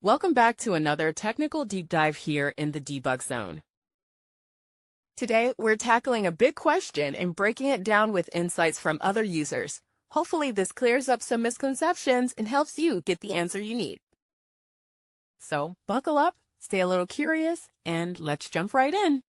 Welcome back to another technical deep dive here in the Debug Zone. Today, we're tackling a big question and breaking it down with insights from other users. Hopefully, this clears up some misconceptions and helps you get the answer you need. So, buckle up, stay a little curious, and let's jump right in.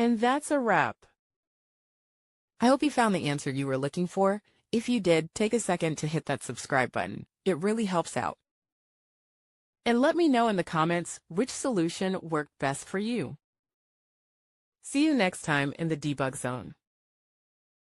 And that's a wrap. I hope you found the answer you were looking for. If you did, take a second to hit that subscribe button. It really helps out. And let me know in the comments which solution worked best for you. See you next time in the Debug Zone.